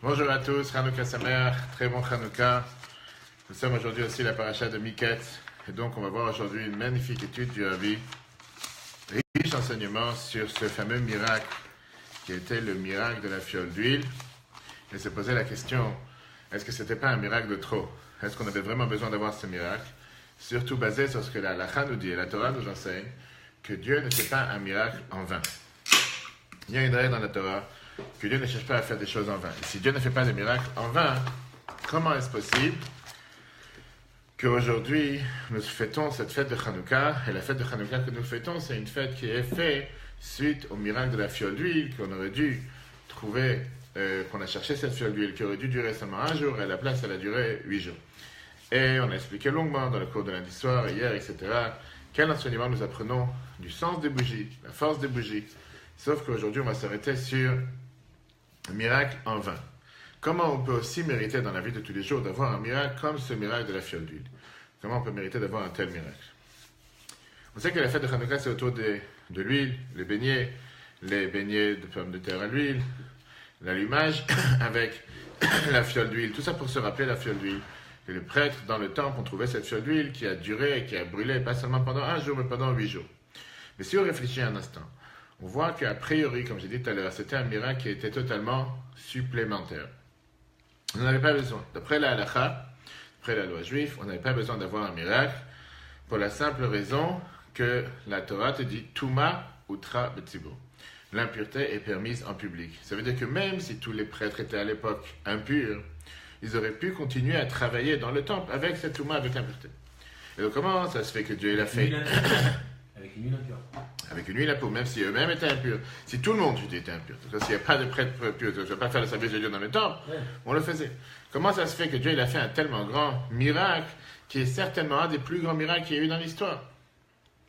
Bonjour à tous, Hanouka Samer, très bon Hanouka. Nous sommes aujourd'hui aussi la paracha de Miketz. Et donc on va voir aujourd'hui une magnifique étude du Rabbi, riche enseignement sur ce fameux miracle qui était le miracle de la fiole d'huile. Et se poser la question, est-ce que c'était pas un miracle de trop? Est-ce qu'on avait vraiment besoin d'avoir ce miracle? Surtout basé sur ce que la halakha nous dit et la Torah nous enseigne, que Dieu ne fait pas un miracle en vain. Il y a une règle dans la Torah que Dieu ne cherche pas à faire des choses en vain. Et si Dieu ne fait pas des miracles en vain, comment est-ce possible qu'aujourd'hui nous fêtons cette fête de Hanouka? Et la fête de Hanouka que nous fêtons, c'est une fête qui est faite suite au miracle de la fiole d'huile qu'on aurait dû trouver, qu'on a cherché cette fiole d'huile qui aurait dû durer seulement un jour, et à la place elle a duré 8 jours. Et on a expliqué longuement dans le cours de lundi soir, hier, etc., quel enseignement nous apprenons du sens des bougies, la force des bougies. Sauf qu'aujourd'hui on va s'arrêter sur un miracle en vain. Comment on peut aussi mériter dans la vie de tous les jours d'avoir un miracle comme ce miracle de la fiole d'huile? Comment on peut mériter d'avoir un tel miracle? On sait que la fête de Hanouka, c'est autour de l'huile, les beignets de pommes de terre à l'huile, l'allumage avec la fiole d'huile. Tout ça pour se rappeler la fiole d'huile. Et les prêtres, dans le temple, ont trouvé cette fiole d'huile qui a duré et qui a brûlé, pas seulement pendant un jour, mais pendant 8 jours. Mais si on réfléchit un instant, on voit qu'a priori, comme j'ai dit tout à l'heure, c'était un miracle qui était totalement supplémentaire. On n'avait pas besoin. D'après la halakha, d'après la loi juive, on n'avait pas besoin d'avoir un miracle pour la simple raison que la Torah te dit « Touma utra betzibur ». L'impureté est permise en public. Ça veut dire que même si tous les prêtres étaient à l'époque impurs, ils auraient pu continuer à travailler dans le temple avec cette Touma, avec l'impureté. Et donc comment ça se fait que Dieu l'a fait? Avec une huile impure. Avec une huile impure, même si eux-mêmes étaient impurs. Si tout le monde était impur, parce qu'il n'y a pas de prêtre pur, je ne vais pas faire le service de Dieu dans le temple, on le faisait. Comment ça se fait que Dieu il a fait un tellement grand miracle, qui est certainement un des plus grands miracles qu'il y a eu dans l'histoire?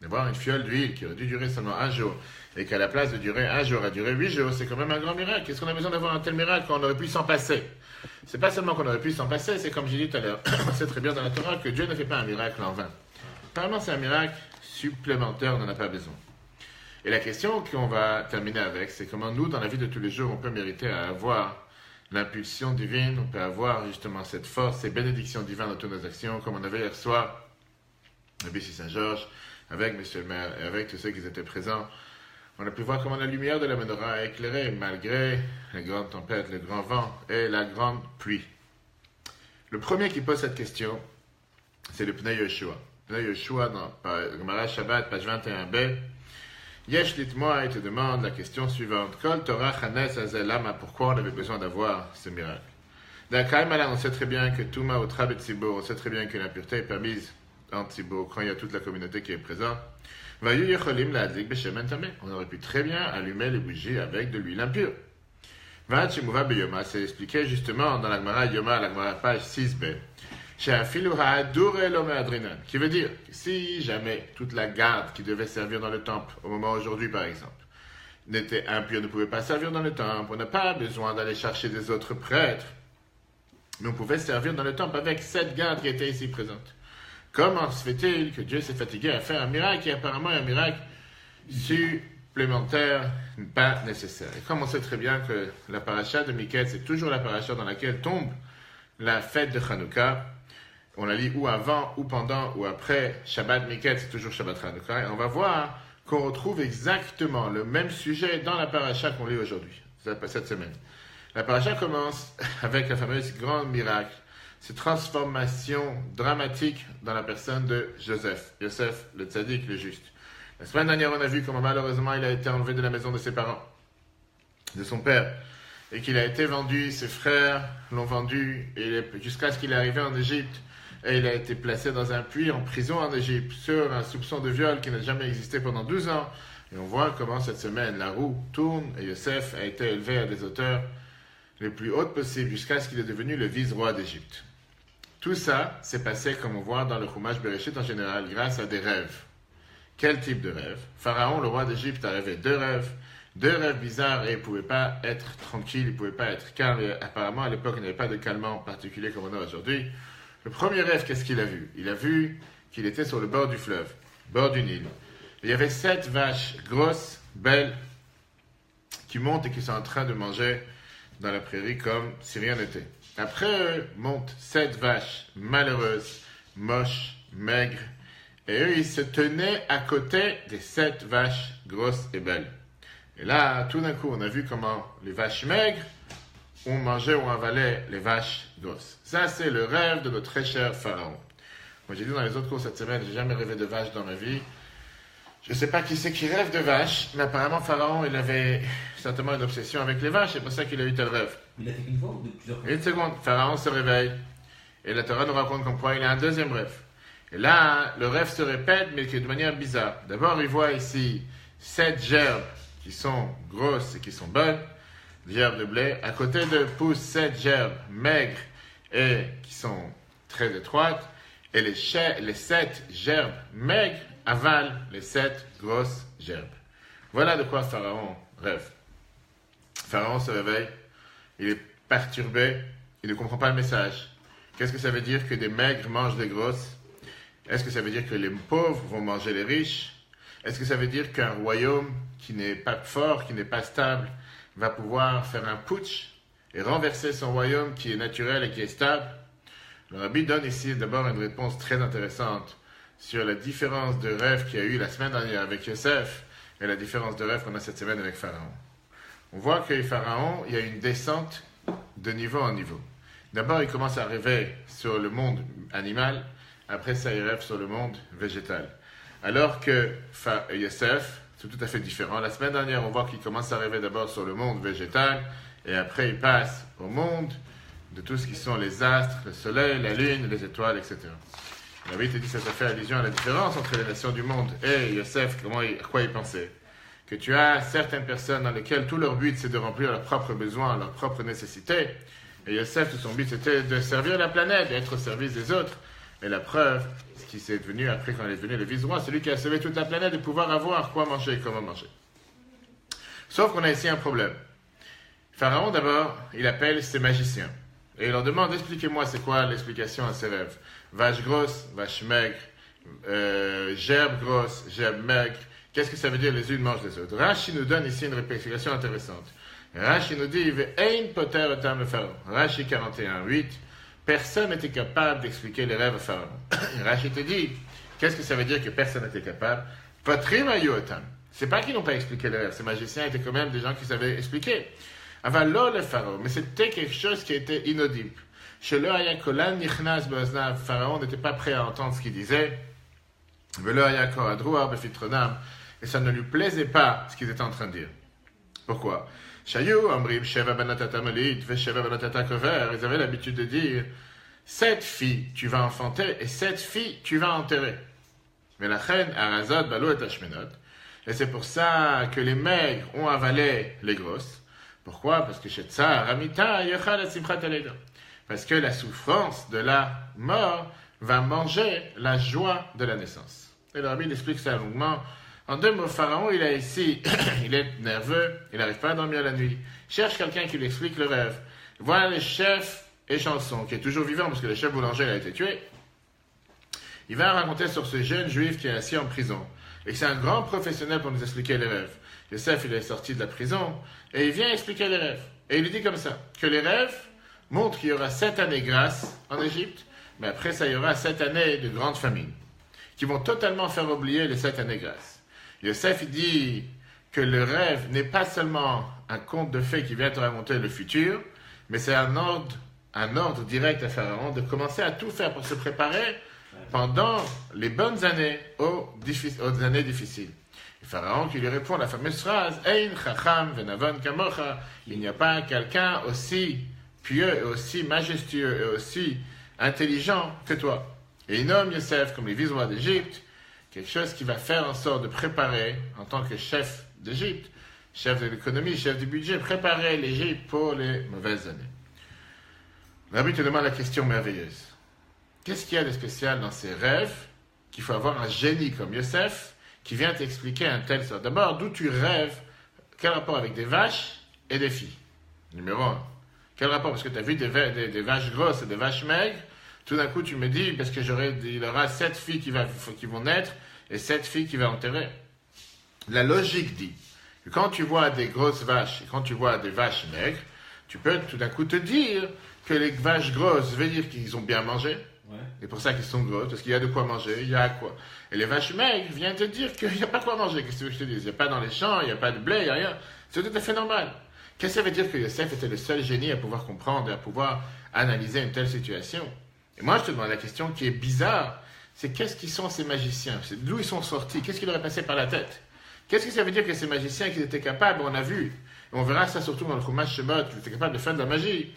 D'avoir une fiole d'huile qui aurait dû durer seulement un jour, et qu'à la place de durer un jour, a duré 8 jours, c'est quand même un grand miracle. Qu'est-ce qu'on a besoin d'avoir un tel miracle quand on aurait pu s'en passer? C'est pas seulement qu'on aurait pu s'en passer, c'est comme j'ai dit tout à l'heure, on sait très bien dans la Torah que Dieu ne fait pas un miracle en vain. Apparemment, c'est un miracle supplémentaire, on n'en a pas besoin. Et la question qu'on va terminer avec, c'est comment nous, dans la vie de tous les jours, on peut mériter à avoir l'impulsion divine, on peut avoir justement cette force, ces bénédictions divines dans toutes nos actions, comme on avait hier soir, à Bissy Saint-Georges, avec M. le maire et avec tous ceux qui étaient présents. On a pu voir comment la lumière de la menorah a éclairé malgré les grandes tempêtes, le grand vent et la grande pluie. Le premier qui pose cette question, c'est le Pnei Yoshua. Pnei Yoshua, dans Gemara Shabbat, page 21b, Yesh Litmoa, il te demande la question suivante. Kol Torah Chanes Azel Lama, pourquoi on avait besoin d'avoir ce miracle? D'accord, on sait très bien que Touma Utra Betzibur, on sait très bien que l'impureté est permise en Tzibur, quand il y a toute la communauté qui est présente. Vayu Yecholim La'adlik Beshemen Tameh, on aurait pu très bien allumer les bougies avec de l'huile impure. Va'ad Shemuva Beyoma, c'est expliqué justement dans la Gemara Yoma, la Gemara page 6b. Qui veut dire que si jamais toute la garde qui devait servir dans le temple, au moment aujourd'hui par exemple, n'était impure, ne pouvait pas servir dans le temple, on n'a pas besoin d'aller chercher des autres prêtres, mais on pouvait servir dans le temple avec cette garde qui était ici présente. Comment se fait-il que Dieu s'est fatigué à faire un miracle qui est apparemment un miracle supplémentaire, pas nécessaire? Et comme on sait très bien que la paracha de Miketz, c'est toujours la paracha dans laquelle tombe la fête de Hanouka, on la lit ou avant, ou pendant, ou après Shabbat Miketz, c'est toujours Shabbat Hanouka, et on va voir qu'on retrouve exactement le même sujet dans la paracha qu'on lit aujourd'hui, cette semaine. La paracha commence avec la fameuse grande miracle, cette transformation dramatique dans la personne de Joseph, le tzaddik, le juste. La semaine dernière, on a vu comment malheureusement il a été enlevé de la maison de ses parents, de son père, et qu'il a été vendu, ses frères l'ont vendu, jusqu'à ce qu'il est arrivé en Égypte, et il a été placé dans un puits en prison en Égypte, sur un soupçon de viol qui n'a jamais existé pendant 12 ans. Et on voit comment cette semaine, la roue tourne, et Yosef a été élevé à des hauteurs les plus hautes possibles, jusqu'à ce qu'il est devenu le vice-roi d'Égypte. Tout ça s'est passé, comme on voit dans le Chumash Bereshit en général, grâce à des rêves. Quel type de rêve? Pharaon, le roi d'Égypte, a rêvé deux rêves bizarres, et il ne pouvait pas être tranquille, il ne pouvait pas être calme. Et apparemment, à l'époque, il n'y avait pas de calmant particulier comme on a aujourd'hui. Le premier rêve, qu'est-ce qu'il a vu? Il a vu qu'il était sur le bord du fleuve, bord du Nil. Il y avait 7 vaches grosses, belles, qui montent et qui sont en train de manger dans la prairie comme si rien n'était. Après eux montent 7 vaches malheureuses, moches, maigres, et eux, ils se tenaient à côté des 7 vaches grosses et belles. Et là, tout d'un coup, on a vu comment les vaches maigres ont mangé ou avalé les vaches grosses. Ça, c'est le rêve de notre très cher Pharaon. Moi, j'ai dit dans les autres cours cette semaine, j'ai jamais rêvé de vaches dans ma vie. Je ne sais pas qui c'est qui rêve de vaches, mais apparemment, Pharaon, il avait certainement une obsession avec les vaches, c'est pour ça qu'il a eu tel rêve. Il l'a fait qu'une fois ou de plusieurs fois? Une seconde, Pharaon se réveille, et la Torah nous raconte comme quoi il a un deuxième rêve. Et là, le rêve se répète, mais de manière bizarre. D'abord, il voit ici 7 gerbes qui sont grosses et qui sont bonnes, gerbes de blé. À côté de poussent 7 gerbes maigres et qui sont très étroites. Et les 7 gerbes maigres avalent les 7 grosses gerbes. Voilà de quoi Pharaon rêve. Pharaon se réveille, il est perturbé, il ne comprend pas le message. Qu'est-ce que ça veut dire que des maigres mangent des grosses? Est-ce que ça veut dire que les pauvres vont manger les riches? Est-ce que ça veut dire qu'un royaume qui n'est pas fort, qui n'est pas stable, va pouvoir faire un putsch et renverser son royaume qui est naturel et qui est stable? Le Rabbi donne ici d'abord une réponse très intéressante sur la différence de rêve qu'il y a eu la semaine dernière avec Yosef et la différence de rêve qu'on a cette semaine avec Pharaon. On voit que Pharaon, il y a une descente de niveau en niveau. D'abord, il commence à rêver sur le monde animal, après ça, il rêve sur le monde végétal. Alors que Yosef, c'est tout à fait différent. La semaine dernière, on voit qu'il commence à rêver d'abord sur le monde végétal, et après, il passe au monde de tout ce qui sont les astres, le soleil, la lune, les étoiles, etc. La Bible te dit que ça fait allusion à la différence entre les nations du monde et Yosef, à quoi il pensait. Que tu as certaines personnes dans lesquelles tout leur but, c'est de remplir leurs propres besoins, leurs propres nécessités. Et Yosef, tout son but, c'était de servir la planète, d'être au service des autres. Et la preuve, ce qui s'est devenu après quand il est devenu le vice-roi, celui qui a sauvé toute la planète de pouvoir avoir quoi manger et comment manger. Sauf qu'on a ici un problème. Pharaon, d'abord, il appelle ses magiciens. Et il leur demande, expliquez-moi c'est quoi l'explication à ces rêves. Vache grosse, vache maigre, gerbe grosse, gerbe maigre. Qu'est-ce que ça veut dire les unes mangent les autres? Rashi nous donne ici une explication intéressante. Rashi nous dit, Ve'ein poter otam le Pharaon. Rashi 41:8. Personne n'était capable d'expliquer les rêves à Pharaon. Rashi te dit, qu'est-ce que ça veut dire que personne n'était capable? Potrim ayu otam. C'est pas qu'ils n'ont pas expliqué les rêves. Ces magiciens étaient quand même des gens qui savaient expliquer. Avallo le Pharaon. Mais c'était quelque chose qui était inaudible. Chez le Ayakolan nichnas beoznav. Pharaon n'était pas prêt à entendre ce qu'il disait. Velo ayakor adruar befitronam. Et ça ne lui plaisait pas ce qu'ils étaient en train de dire. Pourquoi? Shayu amrim sheva banatata malit ve sheva banatata kover. Ils avaient l'habitude de dire 7 filles tu vas enfanter et 7 filles tu vas enterrer. Mais la reine arazot balou et ashmenot. Et c'est pour ça que les maigres ont avalé les grosses. Pourquoi? Parce que chez Tsar Ramita yochal et simchat aleida. Parce que la souffrance de la mort va manger la joie de la naissance. Et le Rabbi explique ça longuement. En 2 mots, Pharaon, il a ici, il est nerveux, il n'arrive pas à dormir la nuit. Il cherche quelqu'un qui lui explique le rêve. Voilà le chef Échanson, qui est toujours vivant parce que le chef boulanger a été tué. Il va raconter sur ce jeune juif qui est assis en prison. Et c'est un grand professionnel pour nous expliquer les rêves. Yosef, il est sorti de la prison et il vient expliquer les rêves. Et il lui dit comme ça, que les rêves montrent qu'il y aura 7 années grâce en Égypte, mais après ça, il y aura 7 années de grande famine, qui vont totalement faire oublier les 7 années grâce. Yosef, il dit que le rêve n'est pas seulement un conte de fées qui vient te raconter le futur, mais c'est un ordre direct à Pharaon de commencer à tout faire pour se préparer pendant les bonnes années aux années difficiles. Et Pharaon qui lui répond la fameuse phrase « Ein chacham venavon kamocha » il n'y a pas quelqu'un aussi pieux et aussi majestueux et aussi intelligent que toi. Et il nomme Yosef comme les vice-rois d'Égypte, quelque chose qui va faire en sorte de préparer, en tant que chef d'Égypte, chef de l'économie, chef du budget, préparer l'Égypte pour les mauvaises années. Rabbi te demande la question merveilleuse. Qu'est-ce qu'il y a de spécial dans ces rêves qu'il faut avoir un génie comme Yosef qui vient t'expliquer un tel sort? D'abord, d'où tu rêves? Quel rapport avec des vaches et des filles? Numéro 1. Quel rapport? Parce que tu as vu des vaches grosses et des vaches maigres. Tout d'un coup, tu me dis, parce que il aura 7 filles qui vont naître et 7 filles qui vont enterrer. La logique dit que quand tu vois des grosses vaches et quand tu vois des vaches maigres, Tu peux tout d'un coup te dire que les vaches grosses veut dire qu'ils ont bien mangé. Ouais. Et pour ça qu'ils sont grosses, parce qu'il y a de quoi manger, il y a quoi. Et les vaches maigres viennent te dire qu'il n'y a pas quoi manger. Qu'est-ce que tu veux que je te dise? Il n'y a pas dans les champs, il n'y a pas de blé, il n'y a rien. C'est tout à fait normal. Qu'est-ce que ça veut dire que Yosef était le seul génie à pouvoir comprendre et à pouvoir analyser une telle situation? Et moi, je te demande la question qui est bizarre, c'est qu'est-ce qu'ils sont ces magiciens? C'est d'où ils sont sortis? Qu'est-ce qui leur est passé par la tête? Qu'est-ce que ça veut dire que ces magiciens qu'ils étaient capables, on a vu, et on verra ça surtout dans le Chumash Shemot, qu'ils étaient capables de faire de la magie.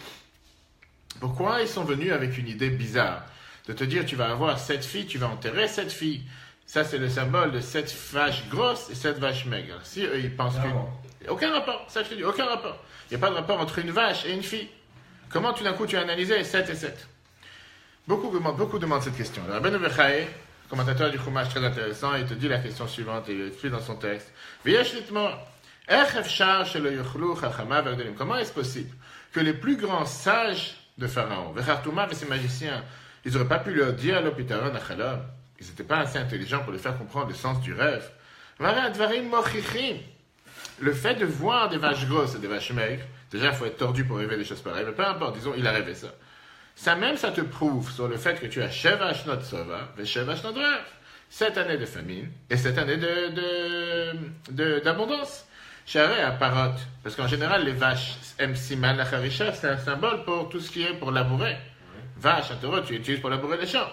Pourquoi ils sont venus avec une idée bizarre? De te dire, tu vas avoir 7 filles, tu vas enterrer 7 filles. Ça, c'est le symbole de 7 vaches grosses et 7 vaches maigres. Si eux, ils pensent que... Aucun rapport, ça je te dis, aucun rapport. Il n'y a pas de rapport entre une vache et une fille. Comment tout d'un coup tu as analysé 7 et 7? Beaucoup demandent cette question. Le Rabbeinu Bechaye, commentateur du Chumash très intéressant, il te dit la question suivante, et il explique dans son texte. Comment est-ce possible que les plus grands sages de Pharaon, Vechartouma et ses magiciens, ils n'auraient pas pu leur dire l'opitaron achalom? Ils n'étaient pas assez intelligents pour lui faire comprendre le sens du rêve. Le fait de voir des vaches grosses et des vaches maigres, déjà il faut être tordu pour rêver des choses pareilles, mais peu importe, disons, il a rêvé ça. Ça même, ça te prouve sur le fait que tu as Sheva Shnot Sova, Sheva Shnot Rav, 7 années de famine et 7 années d'abondance. Charé à Parot, parce qu'en général, les vaches, Siman Lacharisha, c'est un symbole pour tout ce qui est pour labourer. Vache, un taureau, tu utilises pour labourer les champs.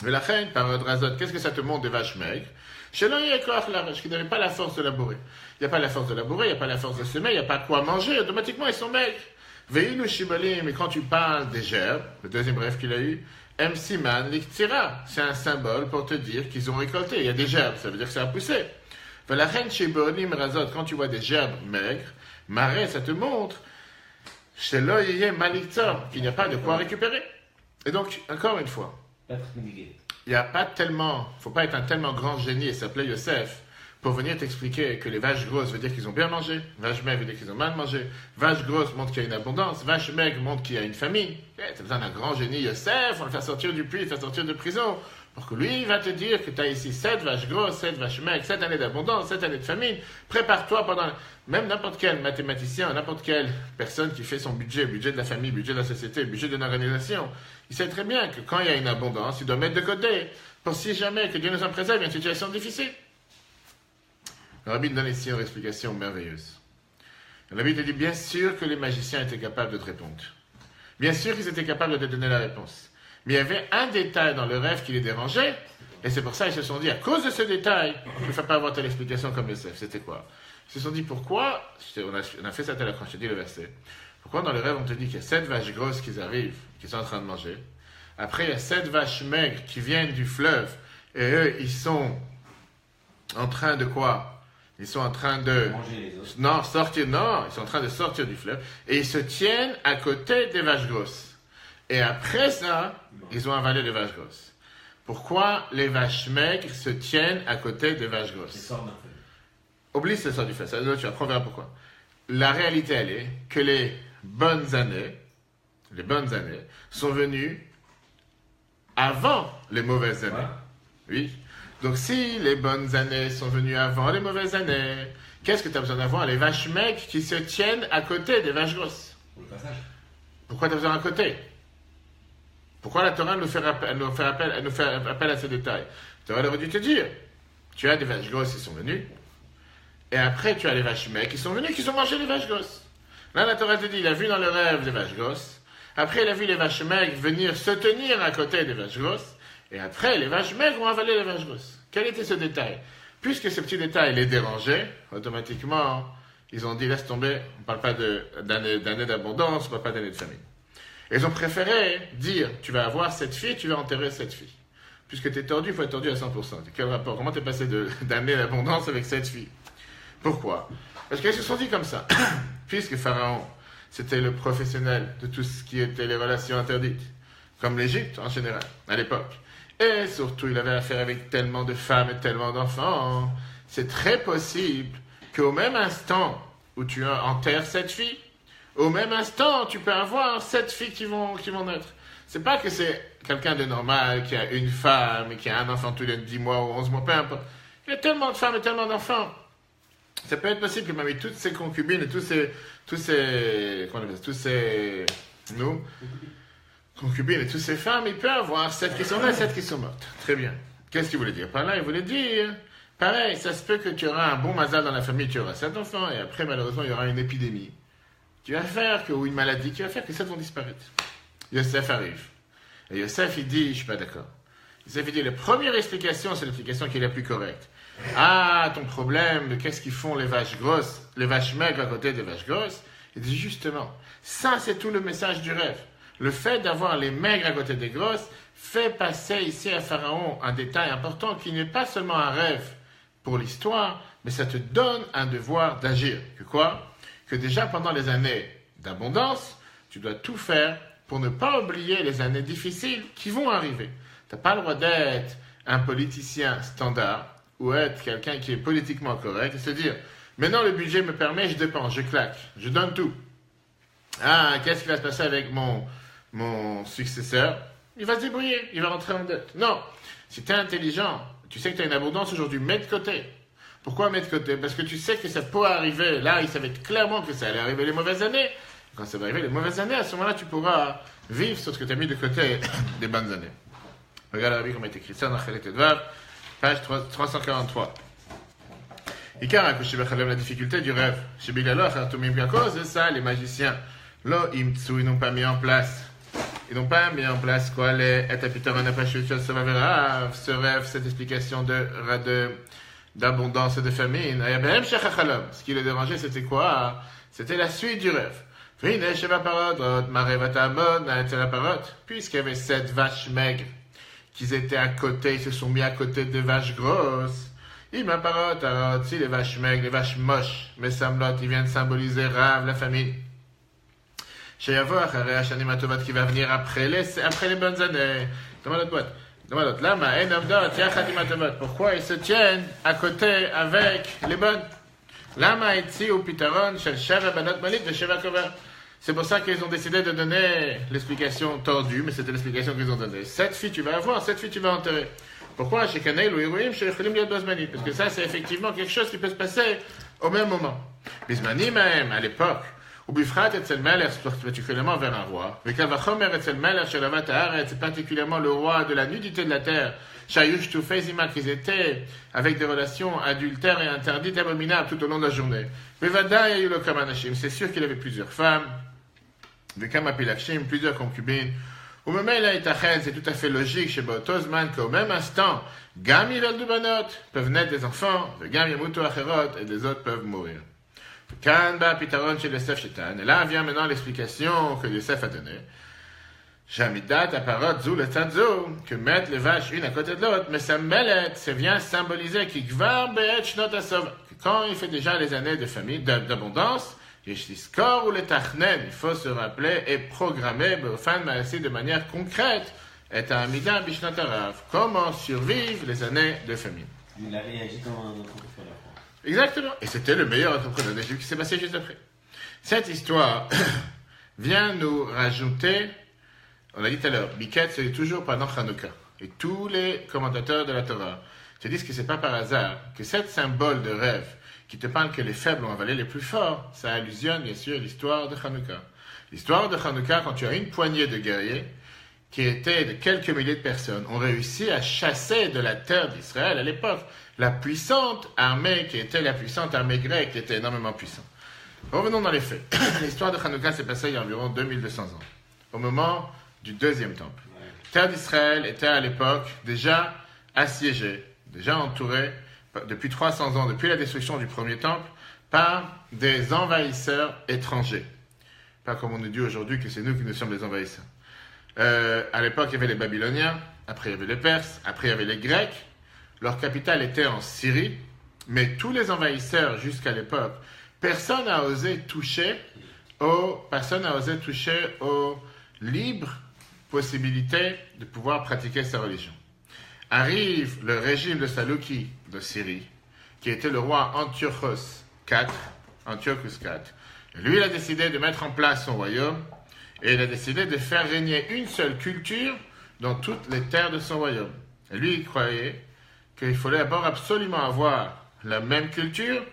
Mais la reine, Parot Razot, qu'est-ce que ça te montre des vaches maigres? Chez l'un, il y a quoi la vache qui n'avait pas la force de labourer. Il n'y a pas la force de labourer, il n'y a pas la force de semer, il n'y a pas quoi manger, automatiquement ils sont maigres. Veinu Shibalim, mais quand tu parles des gerbes, le deuxième rêve qu'il a eu, Siman Liktira, c'est un symbole pour te dire qu'ils ont récolté. Il y a des gerbes, ça veut dire que ça a poussé. La reine chez Bonim Razot, quand tu vois des gerbes maigres, marais, ça te montre chez l'oyé Malikta, qu'il n'y a pas de quoi récupérer. Et donc, encore une fois, il n'y a pas tellement, il ne faut pas être un tellement grand génie et s'appeler Yosef pour venir t'expliquer que les vaches grosses veut dire qu'ils ont bien mangé, vaches maigres veut dire qu'ils ont mal mangé, vaches grosses montrent qu'il y a une abondance, vaches maigres montrent qu'il y a une famine. Tu as besoin d'un grand génie Yosef, on va le faire sortir du puits, le faire sortir de prison. Pour que lui, il va te dire que tu as ici 7 vaches grosses, 7 vaches maigres, 7 années d'abondance, 7 années de famine. Prépare-toi pendant... Même n'importe quel mathématicien, n'importe quelle personne qui fait son budget, budget de la famille, budget de la société, budget d'une organisation, il sait très bien que quand il y a une abondance, il doit mettre de côté pour si jamais que Dieu nous en préserve, il y a une situation difficile. Le Rabbi donne ici une explication merveilleuse. Le Rabbi te dit, bien sûr que les magiciens étaient capables de te répondre. Bien sûr qu'ils étaient capables de te donner la réponse. Mais il y avait un détail dans le rêve qui les dérangeait, et c'est pour ça qu'ils se sont dit, à cause de ce détail, il ne faut pas avoir telle explication comme Yosef. C'était quoi? Ils se sont dit, pourquoi, on a fait ça tout à l'heure quand je te dis le verset, pourquoi dans le rêve on te dit qu'il y a 7 vaches grosses qui arrivent, qui sont en train de manger, après il y a 7 vaches maigres qui viennent du fleuve, et eux, ils sont en train de quoi? Ils sont en train de... ils sont en train de sortir du fleuve, et ils se tiennent à côté des vaches grosses. Et après ça, ils ont avalé les vaches grosses. Pourquoi les vaches maigres se tiennent à côté des vaches grosses? Oublie ce sort du fleuve. Tu apprends, on verra pourquoi. La réalité, elle est que les bonnes années sont venues avant les mauvaises années. Oui. Donc si les bonnes années sont venues avant les mauvaises années, qu'est-ce que tu as besoin d'avoir? Les vaches maigres qui se tiennent à côté des vaches grosses. Pour le passage. Pourquoi tu as besoin à côté? Pourquoi la Torah nous fait appel à ces détails? La Torah aurait dû te dire, tu as des vaches grosses qui sont venues, et après tu as les vaches maigres qui sont venues, qui ont mangé les vaches grosses. Là, la Torah te dit, il a vu dans le rêve les vaches grosses, après il a vu les vaches maigres venir se tenir à côté des vaches grosses, et après les vaches maigres ont avalé les vaches grosses. Quel était ce détail? Puisque ce petit détail les dérangeait, automatiquement, ils ont dit, laisse tomber, on ne parle pas d'années d'abondance, on ne parle pas d'années de famine. Ils ont préféré dire, tu vas avoir cette fille, tu vas enterrer cette fille. Puisque tu es tordu, il faut être tordu à 100%. Quel rapport? Comment tu es passé d'années d'abondance avec cette fille? Pourquoi? Parce qu'ils se sont dit comme ça. Puisque Pharaon, c'était le professionnel de tout ce qui était les relations interdites, comme l'Égypte en général, à l'époque. Et surtout, il avait affaire avec tellement de femmes et tellement d'enfants. C'est très possible qu'au même instant où tu enterres cette fille, au même instant, tu peux avoir 7 filles qui vont naître. C'est pas que c'est quelqu'un de normal, qui a une femme, et qui a un enfant tous les 10 mois ou 11 mois, peu importe. Il y a tellement de femmes et tellement d'enfants. Ça peut être possible que parmi toutes ces concubines et tous ces concubines et toutes ces femmes, il peut y avoir 7 qui sont là et 7 qui sont mortes. Très bien. Qu'est-ce qu'il voulait dire par là? Il voulait dire, pareil, ça se peut que tu auras un bon mazal dans la famille, tu auras 7 enfants, et après, malheureusement, il y aura une épidémie qui va faire ou une maladie qui va faire que 7 vont disparaître. Yosef arrive. Et Yosef, il dit, je ne suis pas d'accord. Yosef, il dit, la première explication, c'est l'explication qui est la plus correcte. Ah, ton problème de qu'est-ce qu'ils font les vaches grosses, les vaches maigres à côté des vaches grosses. Il dit justement, ça c'est tout le message du rêve. Le fait d'avoir les maigres à côté des grosses fait passer ici à Pharaon un détail important qui n'est pas seulement un rêve pour l'histoire, mais ça te donne un devoir d'agir. Que quoi? Que déjà pendant les années d'abondance, tu dois tout faire pour ne pas oublier les années difficiles qui vont arriver. Tu n'as pas le droit d'être un politicien standard ou être quelqu'un qui est politiquement correct et se dire « Maintenant, le budget me permet, je dépense, je claque, je donne tout. Ah, qu'est-ce qui va se passer avec mon successeur? Il va se débrouiller, il va rentrer en dette. » Non, si tu es intelligent, tu sais que tu as une abondance aujourd'hui, mets de côté. Pourquoi mettre de côté? Parce que tu sais que ça peut arriver. Là, il savait clairement que ça allait arriver les mauvaises années. Quand ça va arriver les mauvaises années, à ce moment-là, tu pourras vivre sur ce que tu as mis de côté des bonnes années. Regarde la Bible comment est écrit ça dans Chelet Edvav. Page 343. Ikar Akushi Bechalem, la difficulté du rêve. Chez Bilalo, Khartoumim, à cause de ça, les magiciens, Lo Imtsu, ils n'ont pas mis en place. Ils n'ont pas mis en place quoi, les Etapitaron Apashut, ce rêve, cette explication d'abondance et de famine. Ayabem Shechachalom. Ce qui les dérangeait, c'était quoi? C'était la suite du rêve. Vine Sheva Parot, Marevatamod, Naetela Parot, puisqu'il y avait 7 vaches maigres qu'ils étaient à côté, ils se sont mis à côté des vaches grosses. Il m'apparot, si les vaches maigres, les vaches moches, mais Samlot, ils viennent symboliser Rav, la famille. Chez Yavor, Hareachanim Atovat qui va venir après les bonnes années. Demande là, pourquoi ils se tiennent à côté avec les bonnes? Lama etzi ou pitaron, shel sheva banot malit de sheva kover. C'est pour ça qu'ils ont décidé de donner l'explication tordue, mais c'était l'explication qu'ils ont donnée. 7 filles tu vas avoir, 7 filles tu vas enterrer. Pourquoi? Chez Kanel ou Héroïm, chez Echelim Yad Bazmani. Parce que ça, c'est effectivement quelque chose qui peut se passer au même moment. Bismani même, à l'époque, ou Bifrat et Tselmeler, particulièrement vers un roi. Vekavachomer et Tselmeler, chez Lavat Haaret, c'est particulièrement le roi de la nudité de la terre. Shayush Tufezima, qu'ils étaient avec des relations adultères et interdites et abominables tout au long de la journée. Bevada et Yulokamanashim, c'est sûr qu'il avait plusieurs femmes. De Kamapilachim, plusieurs concubines. Ou même là, c'est tout à fait logique chez Bautozman qu'au même instant, Gam Yilol du Banot peuvent naître des enfants, Gam Yamutu Acherot et des autres peuvent mourir. Kanba Pitaron chez Yosef Shetan. Et là vient maintenant l'explication que Yosef a donnée. Jamidat Aparot Zou le Tadzo, que mettre les vaches une à côté de l'autre, mais ça mêlette, ça vient symboliser qu'il Gvar Be'et Shnot Asov. Quand il fait déjà les années de famille, d'abondance, il faut se rappeler et programmer de manière concrète comment survivre les années de famine. Il a réagi comme un entrepreneur. Exactement. Et c'était le meilleur entrepreneur d'Égypte qui s'est passé juste après. Cette histoire vient nous rajouter, on l'a dit tout à l'heure, Biket, c'est toujours pendant Hanouka. Et tous les commentateurs de la Torah te disent que c'est pas par hasard que cette symbole de rêve qui te parle que les faibles ont avalé les plus forts, ça allusionne bien sûr l'histoire de Hanouka. L'histoire de Hanouka, quand tu as une poignée de guerriers, qui étaient de quelques milliers de personnes, ont réussi à chasser de la terre d'Israël à l'époque la puissante armée qui était la puissante armée grecque, qui était énormément puissante. Revenons dans les faits. L'histoire de Hanouka s'est passée il y a environ 2200 ans, au moment du deuxième temple. La terre d'Israël était à l'époque déjà assiégée, déjà entourée, depuis 300 ans, depuis la destruction du premier temple, par des envahisseurs étrangers. Pas comme on nous dit aujourd'hui que c'est nous qui nous sommes les envahisseurs. À l'époque, il y avait les Babyloniens, après il y avait les Perses, après il y avait les Grecs. Leur capitale était en Syrie, mais tous les envahisseurs jusqu'à l'époque, personne n'a osé toucher aux libres possibilités de pouvoir pratiquer sa religion. Arrive le régime de Salouki de Syrie, qui était le roi Antiochos IV. Lui, il a décidé de mettre en place son royaume et il a décidé de faire régner une seule culture dans toutes les terres de son royaume. Et lui, il croyait qu'il fallait d'abord absolument avoir la même culture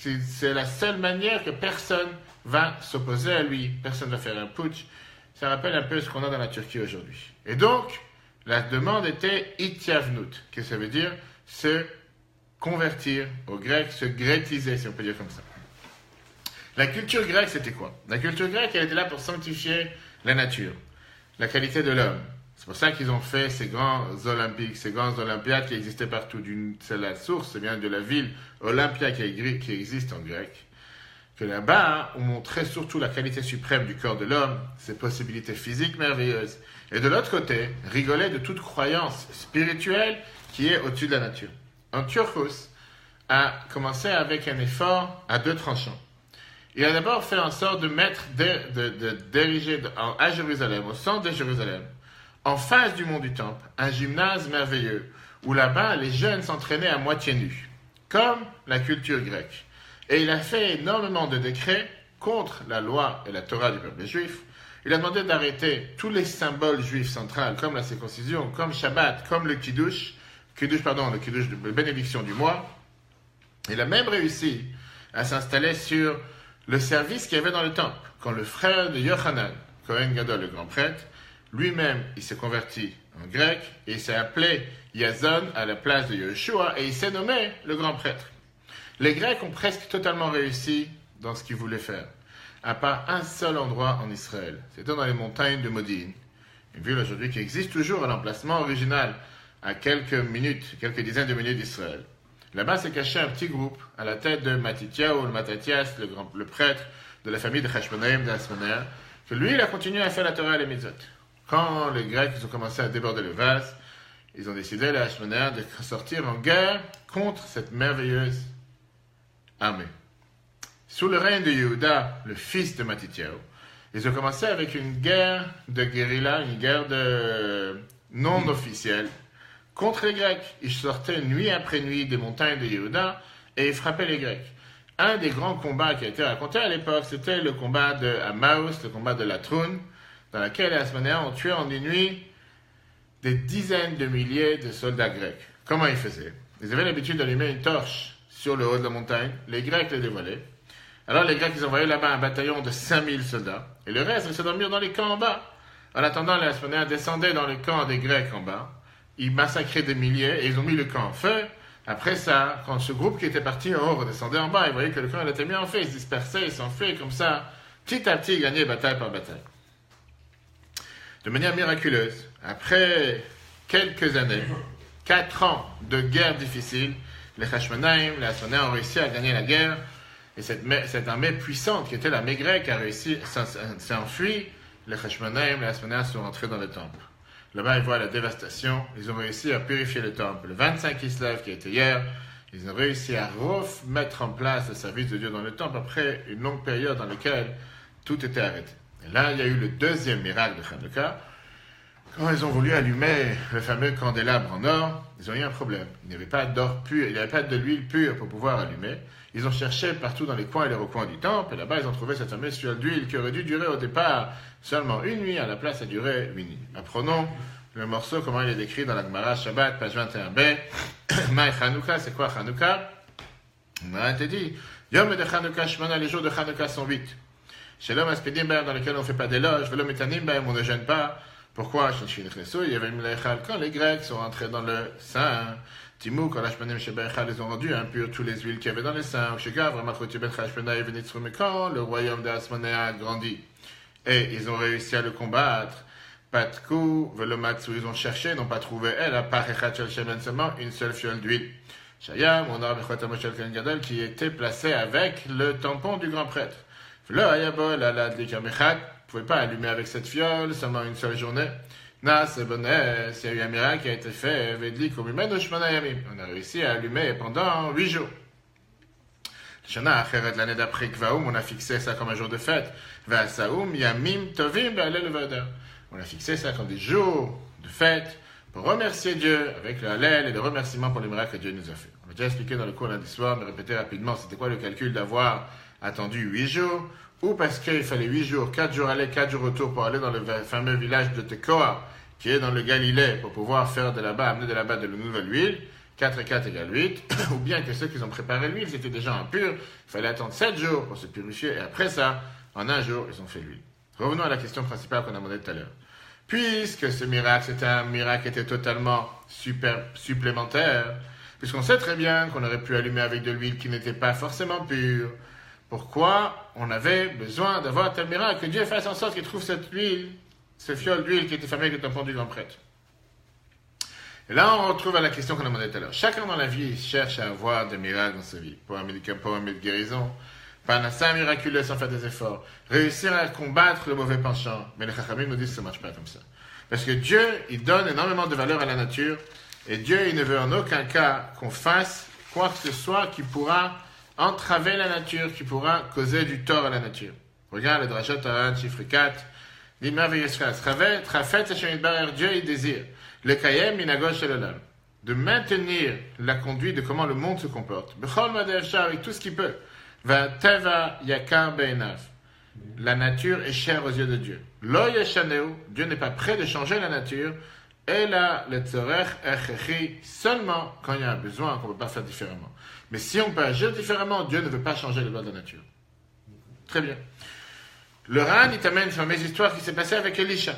c'est la seule manière que personne va s'opposer à lui, personne ne va faire un putsch. Ça rappelle un peu ce qu'on a dans la Turquie aujourd'hui. Et donc, la demande était Ityavnut, que ça veut dire se convertir au grec, se grétiser, si on peut dire comme ça. La culture grecque, c'était quoi? La culture grecque, elle était là pour sanctifier la nature, la qualité de l'homme. C'est pour ça qu'ils ont fait ces grands olympiques, ces grands olympiades qui existaient partout. C'est la source, c'est bien de la ville Olympia qui existe en grec. Que là-bas, on montrait surtout la qualité suprême du corps de l'homme, ses possibilités physiques merveilleuses. Et de l'autre côté, rigoler de toute croyance spirituelle qui est au-dessus de la nature. Antiochos a commencé avec un effort à deux tranchants. Il a d'abord fait en sorte de d'ériger à Jérusalem, au centre de Jérusalem, en face du mont du Temple, un gymnase merveilleux, où là-bas, les jeunes s'entraînaient à moitié nus, comme la culture grecque. Et il a fait énormément de décrets contre la loi et la Torah du peuple juif. Il a demandé d'arrêter tous les symboles juifs centrales, comme la circoncision, comme Shabbat, comme le Kiddush de bénédiction du mois. Il a même réussi à s'installer sur le service qu'il y avait dans le temple. Quand le frère de Yochanan, Kohen Gadol, le grand prêtre, lui-même, il s'est converti en grec et il s'est appelé Yazon à la place de Yeshua et il s'est nommé le grand prêtre. Les Grecs ont presque totalement réussi dans ce qu'ils voulaient faire, à part un seul endroit en Israël. C'était dans les montagnes de Modin, une ville aujourd'hui qui existe toujours à l'emplacement original, à quelques dizaines de minutes d'Israël. Là-bas s'est caché un petit groupe à la tête de Matityahu, le Mattathias, le prêtre de la famille de Hashmonaïm d'Asmonéa, que lui, il a continué à faire la Torah et les mitzvot. Quand les Grecs ont commencé à déborder le vase, ils ont décidé, les Hashmonéens, de sortir en guerre contre cette merveilleuse armée. Sous le règne de Yehuda, le fils de Matityahu, ils ont commencé avec une guerre de guérilla, une guerre non officielle, contre les Grecs. Ils sortaient nuit après nuit des montagnes de Yehuda et ils frappaient les Grecs. Un des grands combats qui a été raconté à l'époque, c'était le combat de Amaus, le combat de Latroun, dans lequel les Asmonéens ont tué en une nuit des dizaines de milliers de soldats grecs. Comment ils faisaient? Ils avaient l'habitude d'allumer une torche sur le haut de la montagne. Les Grecs les dévoilaient. Alors les Grecs, ils envoyaient là-bas un bataillon de 5000 soldats. Et le reste, ils se dormir dans les camps en bas. En attendant, les Asmonéens descendaient dans le camp des Grecs en bas. Ils massacraient des milliers et ils ont mis le camp en feu. Après ça, quand ce groupe qui était parti en haut redescendait en bas, ils voyaient que le camp il était mis en feu. Ils se dispersaient, ils s'enfuyaient comme ça. Petit à petit, ils gagnaient bataille par bataille. De manière miraculeuse, après quelques années, 4 ans de guerre difficile, les Hashmonaïm, les Asmonéens ont réussi à gagner la guerre. Et cette armée puissante, qui était l'armée grecque, a réussi, s'est enfuie. Les Hashmonaïm, les Asmonéens sont rentrés dans le temple. Là-bas, ils voient la dévastation. Ils ont réussi à purifier le temple. Le 25 Kislev, qui était hier, ils ont réussi à remettre en place le service de Dieu dans le temple après une longue période dans laquelle tout était arrêté. Et là, il y a eu le deuxième miracle de Hanouka. Quand ils ont voulu allumer le fameux candélabre en or, ils ont eu un problème. Il n'y avait pas d'or pur, il n'y avait pas de l'huile pure pour pouvoir allumer. Ils ont cherché partout dans les coins et les recoins du temple, et là-bas, ils ont trouvé cette fameuse fiole d'huile qui aurait dû durer au départ seulement une nuit, à la place, ça durait 8 nuits. Apprenons le morceau, comment il est décrit dans la Gemara Shabbat, page 21b. Maï Hanouka, c'est quoi Hanouka? On a été dit, Yom de Hanouka Shmona, les jours de Hanouka sont 8. Chez l'homme Aspedim, dans lequel on ne fait pas d'éloge, Velo Metanim, on ne gêne pas. Pourquoi? Il y avait quand les Grecs sont rentrés dans le sein, Timou, quand l'Ashmanim chez Bechal, ils ont rendu impurs tous les huiles qu'il y avait dans les seins. Quand le royaume d'Asmonéa a grandi et ils ont réussi à le combattre, Patkou, Velomatsu, ils ont cherché, ils n'ont pas trouvé elle, à part seulement une seule fiole d'huile. Shayam, on a Gadol qui était placé avec le tampon du grand prêtre. Le Ayabol, ne pouvait pas allumer avec cette fiole seulement une seule journée. Nas, c'est bon, il y a eu un miracle qui a été fait, on a réussi à allumer pendant 8 jours. L'année d'après Kvaoum, on a fixé ça comme un jour de fête. Vasaoum, Yamim, Tovim, on a fixé ça comme des jours de fête pour remercier Dieu avec le Hallel et le remerciement pour les miracles que Dieu nous a fait. On a déjà expliqué dans le cours lundi soir, mais répéter rapidement, c'était quoi le calcul d'avoir attendu 8 jours, ou parce qu'il fallait 8 jours, 4 jours aller, 4 jours retour pour aller dans le fameux village de Tekoa, qui est dans le Galilée, pour pouvoir faire de là-bas, amener de là-bas de la nouvelle huile, 4 et 4 égale 8, ou bien que ceux qui ont préparé l'huile, ils étaient déjà impurs, il fallait attendre 7 jours pour se purifier, et après ça, en un jour, ils ont fait l'huile. Revenons à la question principale qu'on a demandée tout à l'heure. Puisque ce miracle, c'était un miracle qui était totalement supplémentaire, puisqu'on sait très bien qu'on aurait pu allumer avec de l'huile qui n'était pas forcément pure, pourquoi on avait besoin d'avoir tel miracle, que Dieu fasse en sorte qu'il trouve cette huile, ce fiole d'huile qui était fermé avec le tampon du grand prêtre. Et là, on retrouve à la question qu'on a demandé tout à l'heure. Chacun dans la vie cherche à avoir des miracles dans sa vie, pour un médicament de guérison, pas un instinct miraculeux sans faire des efforts, réussir à combattre le mauvais penchant. Mais les Chachamim nous disent que ça ne marche pas comme ça. Parce que Dieu, il donne énormément de valeur à la nature, et Dieu, il ne veut en aucun cas qu'on fasse quoi que ce soit qui pourra entraver la nature, qui pourra causer du tort à la nature. Regarde le Drashot Haran, chiffre 4, dit merveilleux phrase. Trafet, Dieu, il désire le Kayem, Minagosh Shelolam, de maintenir la conduite de comment le monde se comporte. Bechol Madevcha, avec tout ce qu'il peut. Va Teva Yakar Be'enav. La nature est chère aux yeux de Dieu. Lo Yeshaneu, Dieu n'est pas prêt de changer la nature. Et là, le Tzorech Echechi, seulement quand il y a un besoin, qu'on ne peut pas faire différemment. Mais si on peut agir différemment, Dieu ne veut pas changer les lois de la nature. Très bien. Le Ran, il t'amène une fameuse histoire qui s'est passée avec Elisha.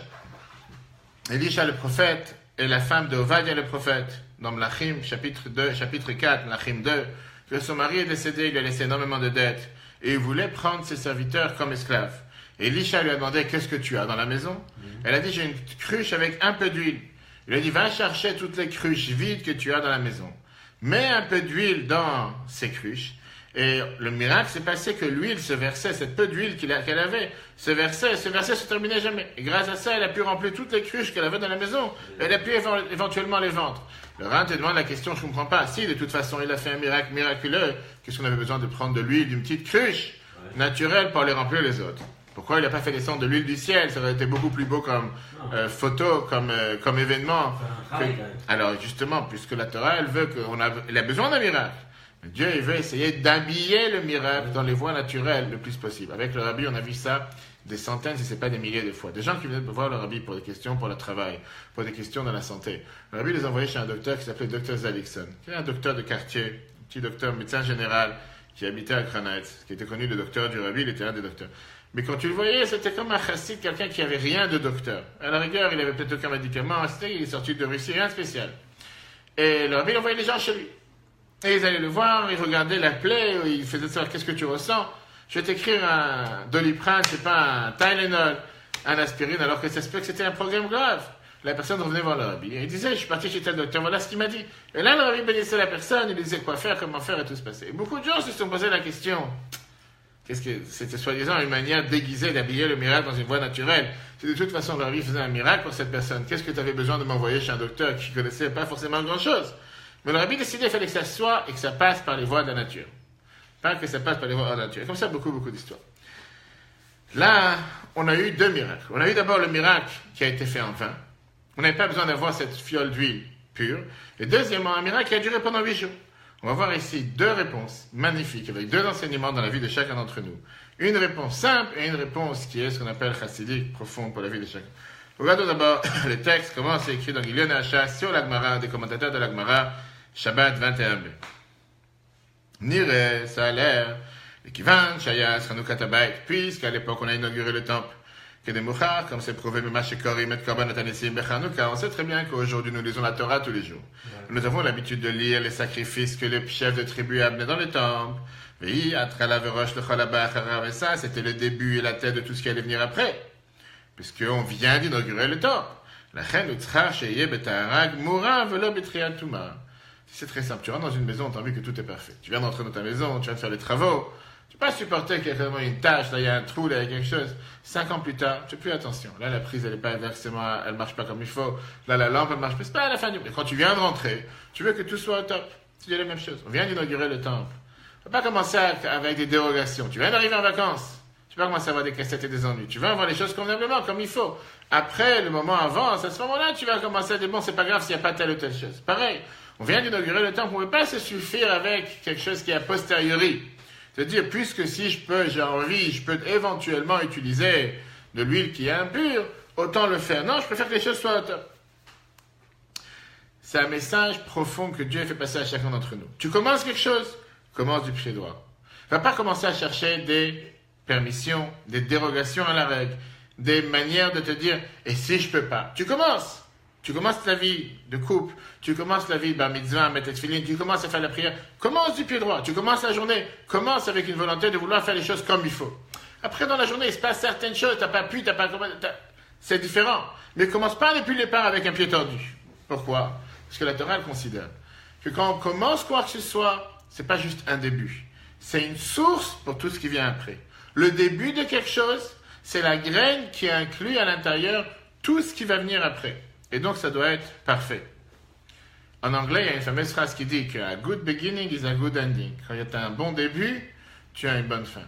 Elisha, le prophète, et la femme de Ovadia, le prophète, dans Mlachim, chapitre 4, Mlachim 2, que son mari est décédé, il lui a laissé énormément de dettes, et il voulait prendre ses serviteurs comme esclaves. Et Elisha lui a demandé, qu'est-ce que tu as dans la maison? Elle a dit, j'ai une cruche avec un peu d'huile. Il a dit, va chercher toutes les cruches vides que tu as dans la maison. Mets un peu d'huile dans ces cruches. Et le miracle s'est passé que l'huile se versait, cette peu d'huile qu'elle avait, se versait, se terminait jamais. Et grâce à ça, elle a pu remplir toutes les cruches qu'elle avait dans la maison. Et elle a pu éventuellement les vendre. Le Ran te demande la question, je ne comprends pas. Si, de toute façon, il a fait un miracle miraculeux, qu'est-ce qu'on avait besoin de prendre de l'huile d'une petite cruche naturelle pour les remplir les autres? Pourquoi il n'a pas fait descendre de l'huile du ciel? Ça aurait été beaucoup plus beau comme photo, comme événement. Alors justement, puisque la Torah, elle veut elle a besoin d'un miracle. Dieu, il veut essayer d'habiller le miracle dans les voies naturelles le plus possible. Avec le Rabbi, on a vu ça des centaines, si ce n'est pas des milliers de fois. Des gens qui venaient voir le Rabbi pour des questions pour le travail, pour des questions dans la santé. Le Rabbi les envoyait chez un docteur qui s'appelait Dr Zalikson, qui est un docteur de quartier, un petit docteur, médecin général, qui habitait à Granite, qui était connu le docteur du Rabbi, il était un des docteurs. Mais quand tu le voyais, c'était comme un chassid, quelqu'un qui avait rien de docteur. À la rigueur, il avait peut-être aucun médicament, il est sorti de Russie, rien de spécial. Et le Rabbi il envoyait les gens chez lui. Et ils allaient le voir, ils regardaient la plaie, ils faisaient savoir qu'est-ce que tu ressens. Je vais t'écrire un Doliprane, c'est pas un Tylenol, un aspirine, alors que ça se peut que c'était un problème grave. La personne revenait voir le Rabbi. Et il disait, je suis parti chez tel docteur, voilà ce qu'il m'a dit. Et là, le Rabbi bénissait la personne, il disait quoi faire, comment faire, et tout se passait. Et beaucoup de gens se sont posé la question. Qu'est-ce que c'était soi-disant une manière déguisée d'habiller le miracle dans une voie naturelle. Si de toute façon le Rabbi faisait un miracle pour cette personne, qu'est-ce que tu avais besoin de m'envoyer chez un docteur qui ne connaissait pas forcément grand-chose? Mais le Rabbi décidait qu'il fallait que ça soit et que ça passe par les voies de la nature. Pas que ça passe par les voies de la nature. Et comme ça, beaucoup d'histoires. Là, on a eu deux miracles. On a eu d'abord le miracle qui a été fait en vain. On n'avait pas besoin d'avoir cette fiole d'huile pure. Et deuxièmement, un miracle qui a duré pendant 8 jours. On va voir ici deux réponses magnifiques, avec deux enseignements dans la vie de chacun d'entre nous. Une réponse simple et une réponse qui est ce qu'on appelle chassidique, profonde pour la vie de chacun. Regardons d'abord le texte, comment c'est écrit dans Gilion et Hacha, sur l'Agmara, des commentateurs de l'Agmara, Shabbat 21b. Nire, ça a l'air, Kivan, Shayas, Hanoukat Habayit, puisqu'à l'époque on a inauguré le temple, que des mouchars, comme c'est prouvé, Mimashikorim et Korban Atanissim Bechanouka, on sait très bien qu'aujourd'hui nous lisons la Torah tous les jours. Nous avons l'habitude de lire les sacrifices que le chef de tribu amenait dans le temple. Et ça, c'était le début et la tête de tout ce qui allait venir après. Puisqu'on vient d'inaugurer le temple. C'est très simple. Tu rentres dans une maison, tu as vu que tout est parfait. Tu viens d'entrer dans ta maison, tu viens de faire les travaux. Tu ne peux pas supporter qu'il y ait vraiment une tâche, là il y a un trou, là il y a quelque chose. 5 ans plus tard, tu n'as plus attention. Là la prise elle n'est pas inversement, elle ne marche pas comme il faut. Là la lampe elle ne marche plus. C'est pas à la fin du mois. Quand tu viens de rentrer, tu veux que tout soit au top. C'est la même chose. On vient d'inaugurer le temple. Tu ne peux pas commencer avec des dérogations. Tu viens d'arriver en vacances. Tu ne peux pas commencer à avoir des cassettes et des ennuis. Tu vas avoir les choses convenablement, comme il faut. Après, le moment avance, à ce moment-là, tu vas commencer à dire, bon, c'est pas grave s'il n'y a pas telle ou telle chose. Pareil, on vient d'inaugurer le temple. On ne peut pas se suffire avec quelque chose qui est a posteriori. C'est-à-dire, puisque si j'ai envie, je peux éventuellement utiliser de l'huile qui est impure, autant le faire. Non, je préfère que les choses soient au top. C'est un message profond que Dieu fait passer à chacun d'entre nous. Tu commences quelque chose, commence du pied droit. Va pas commencer à chercher des permissions, des dérogations à la règle, des manières de te dire « et si je peux pas ?» Tu commences. Tu commences ta vie de couple, tu commences la vie bar mitzvah, mettre tefillin, tu commences à faire la prière. Commence du pied droit. Tu commences la journée, commence avec une volonté de vouloir faire les choses comme il faut. Après, dans la journée, il se passe certaines choses, c'est différent. Mais commence pas depuis le départ avec un pied tordu. Pourquoi? Parce que la Torah, elle considère que quand on commence quoi que ce soit, c'est pas juste un début. C'est une source pour tout ce qui vient après. Le début de quelque chose, c'est la graine qui inclut à l'intérieur tout ce qui va venir après. Et donc, ça doit être parfait. En anglais, il y a une fameuse phrase qui dit que a good beginning is a good ending. Quand tu as un bon début, tu as une bonne fin.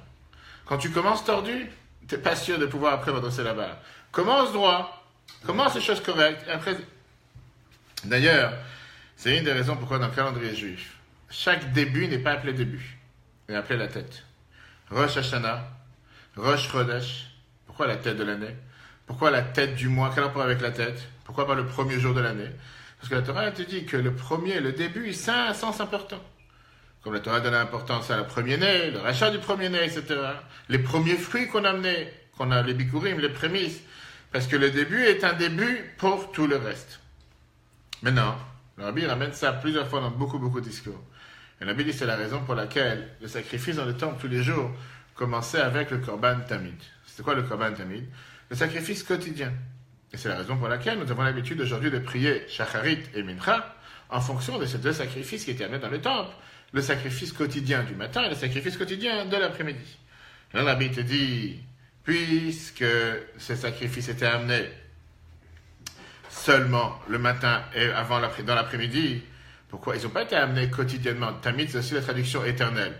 Quand tu commences tordu, tu n'es pas sûr de pouvoir après redresser la barre. Commence droit, commence les choses correctes, et après... D'ailleurs, c'est une des raisons pourquoi dans le calendrier juif, chaque début n'est pas appelé début, il est appelé la tête. Rosh Hashanah, Rosh Chodesh, pourquoi la tête de l'année? Pourquoi la tête du mois? Quel rapport avec la tête? Pourquoi pas le premier jour de l'année? Parce que la Torah te dit que le début, c'est un sens important. Comme la Torah donne l'importance à la premier-né, le rachat du premier-né, etc. Les premiers fruits qu'on a amenés, qu'on a les bikurim, les prémices. Parce que le début est un début pour tout le reste. Maintenant, le Rabbi ramène ça plusieurs fois dans beaucoup de discours. Et le Rabbi dit que c'est la raison pour laquelle le sacrifice dans le temple tous les jours commençait avec le Korban Tamid. C'était quoi le Korban Tamid? Le sacrifice quotidien. Et c'est la raison pour laquelle nous avons l'habitude aujourd'hui de prier Shacharit et Mincha en fonction de ces deux sacrifices qui étaient amenés dans le temple. Le sacrifice quotidien du matin et le sacrifice quotidien de l'après-midi. Là, le Rabbi te dit, puisque ces sacrifices étaient amenés seulement le matin et dans l'après-midi, pourquoi ils n'ont pas été amenés quotidiennement? Tamid, c'est aussi la traduction éternelle.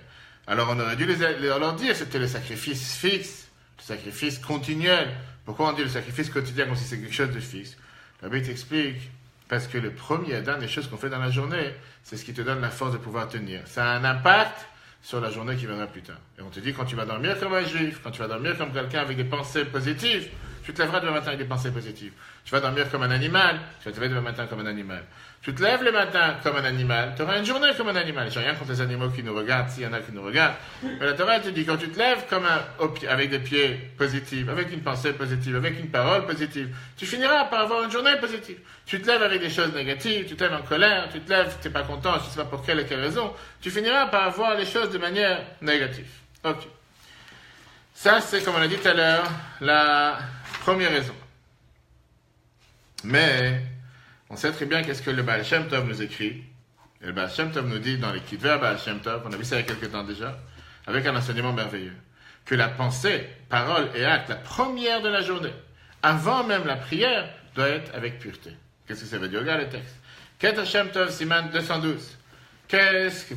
Alors on aurait dû leur dire que c'était le sacrifice fixe, le sacrifice continuel. Pourquoi on dit le sacrifice quotidien comme si c'est quelque chose de fixe? Le Rabbi t'explique, parce que le premier Adam des choses qu'on fait dans la journée, c'est ce qui te donne la force de pouvoir tenir. Ça a un impact sur la journée qui viendra plus tard. Et on te dit, quand tu vas dormir comme un juif, quand tu vas dormir comme quelqu'un avec des pensées positives, tu te lèveras demain matin avec des pensées positives. Tu vas dormir comme un animal, tu vas te lever demain matin comme un animal. Tu te lèves le matin comme un animal, tu auras une journée comme un animal. J'ai rien contre les animaux qui nous regardent, s'il y en a qui nous regardent. Mais la Torah te dit, quand tu te lèves avec des pieds positifs, avec une pensée positive, avec une parole positive, tu finiras par avoir une journée positive. Tu te lèves avec des choses négatives, tu te lèves en colère, tu te lèves, tu n'es pas content, je ne sais pas pour quelle et quelle raison, tu finiras par avoir les choses de manière négative. Ok. Ça, c'est, comme on a dit tout à l'heure, la première raison. Mais, on sait très bien qu'est-ce que le Baal Shem Tov nous écrit. Et le Baal Shem Tov nous dit dans les Kitver Baal Shem Tov, on a vu ça il y a quelques temps déjà, avec un enseignement merveilleux, que la pensée, parole et acte, la première de la journée, avant même la prière, doit être avec pureté. Qu'est-ce que ça veut dire? Regarde le texte. Ket Hashem Tov Siman 212.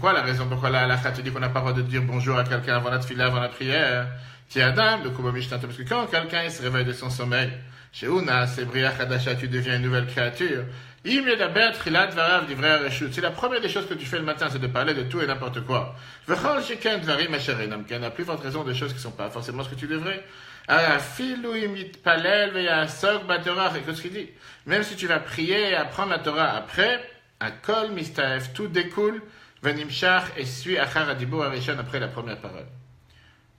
Quoi la raison pourquoi la halakha te dit qu'on n'a pas le droit de dire bonjour à quelqu'un avant la tefila, avant la prière? Qui Adam, le Kubo Mishnah, parce que quand quelqu'un se réveille de son sommeil, chez Una, c'est Bria Chadasha, tu deviens une nouvelle créature. C'est la première des choses que tu fais le matin, c'est de parler de tout et n'importe quoi. Il n'y a plus forte raison de choses qui ne sont pas forcément ce que tu devrais. Qu'est-ce qu'il dit? Même si tu vas prier et apprendre la Torah après, Akol Mistaef, tout découle, Venimshach et suit Achar Adibur Arishon après la première parole.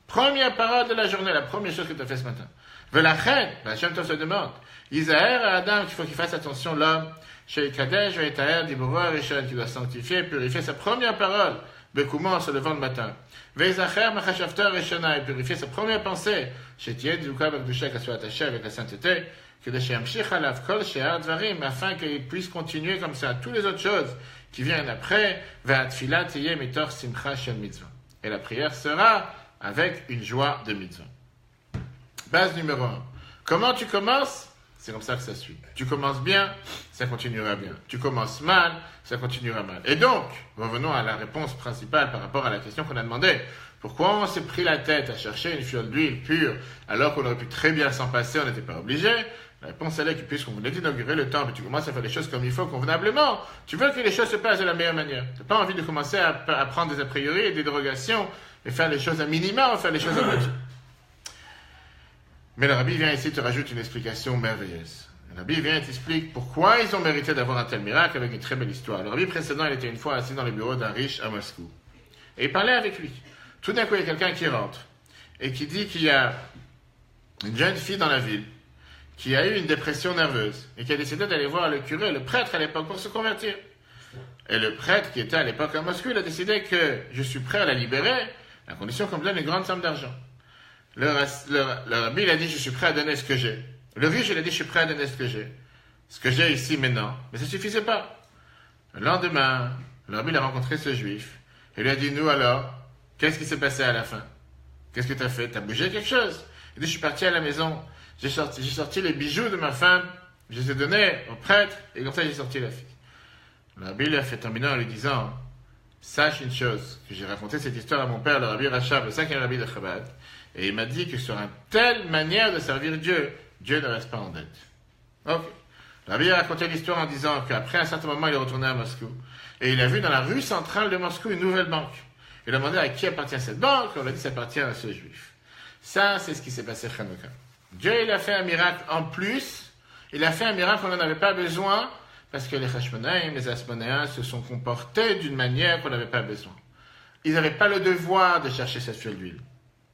Première parole de la journée, la première chose que tu as fait ce matin. Velachen, la Hashem Tov se demande, Isaher à Adam, qu'il faut qu'il fasse attention l'homme, chez Kadesh, Veitaher, Dibur Arishon, qui doit sanctifier, purifier sa première parole, Bekouman en se levant le matin. Veizacher, Machashavta Arishona, et purifier sa première pensée, chez Tied, Duka, Bakdusha, qu'elle soit attachée avec la sainteté, que de chez Amshich Alav, Kol, chez Dvarim, afin qu'il puisse continuer comme ça, toutes les autres choses qui viennent après, Ve'atfila, Tiyeh, Mitor, Simcha, Shel Mitzvah. Et la prière sera avec une joie de mitzvah. Base numéro 1. Comment tu commences? C'est comme ça que ça suit. Tu commences bien, ça continuera bien. Tu commences mal, ça continuera mal. Et donc, revenons à la réponse principale par rapport à la question qu'on a demandé. Pourquoi on s'est pris la tête à chercher une fiole d'huile pure alors qu'on aurait pu très bien s'en passer, on n'était pas obligé? La réponse elle est que puisqu'on venait d'inaugurer le temple et tu commences à faire les choses comme il faut, convenablement, tu veux que les choses se passent de la meilleure manière. Tu n'as pas envie de commencer à prendre des a priori et des dérogations et faire les choses à minima ou faire les choses à moitié. Mais le Rabbi vient ici te rajoute une explication merveilleuse. Le rabbi vient et t'explique pourquoi ils ont mérité d'avoir un tel miracle avec une très belle histoire. Le rabbi précédent, il était une fois assis dans le bureau d'un riche à Moscou. Et il parlait avec lui. Tout d'un coup, il y a quelqu'un qui rentre et qui dit qu'il y a une jeune fille dans la ville qui a eu une dépression nerveuse et qui a décidé d'aller voir le curé, le prêtre à l'époque, pour se convertir. Et le prêtre qui était à l'époque à Moscou, il a décidé que je suis prêt à la libérer, à condition qu'on me donne une grande somme d'argent. Le rabbi, il a dit, je suis prêt à donner ce que j'ai. Le riche, il a dit, je suis prêt à donner ce que j'ai. Ce que j'ai ici maintenant. Mais ça ne suffisait pas. Le lendemain, le rabbi a rencontré ce juif. Il lui a dit, nous alors, qu'est-ce qui s'est passé à la fin? Qu'est-ce que tu as fait? Tu as bougé quelque chose? Il dit, je suis parti à la maison. J'ai sorti les bijoux de ma femme. Je les ai donnés au prêtre. Et comme ça, j'ai sorti la fille. Le rabbi lui a fait terminer en lui disant, sache une chose, que j'ai raconté cette histoire à mon père, le rabbi Rachab, le 5e rabbi de Chabad. Et il m'a dit que sur une telle manière de servir Dieu, Dieu ne reste pas en dette. Ok. Le rabbi a raconté l'histoire en disant qu'après un certain moment, il est retourné à Moscou. Et il a vu dans la rue centrale de Moscou une nouvelle banque. Il a demandé à qui appartient cette banque. On lui a dit, ça appartient à ce juif. Ça, c'est ce qui s'est passé à Hanouka. Dieu, il a fait un miracle en plus. Il a fait un miracle qu'on n'en avait pas besoin parce que les Hashmonaïm, les Asmonéens se sont comportés d'une manière qu'on n'avait pas besoin. Ils n'avaient pas le devoir de chercher cette fiole d'huile.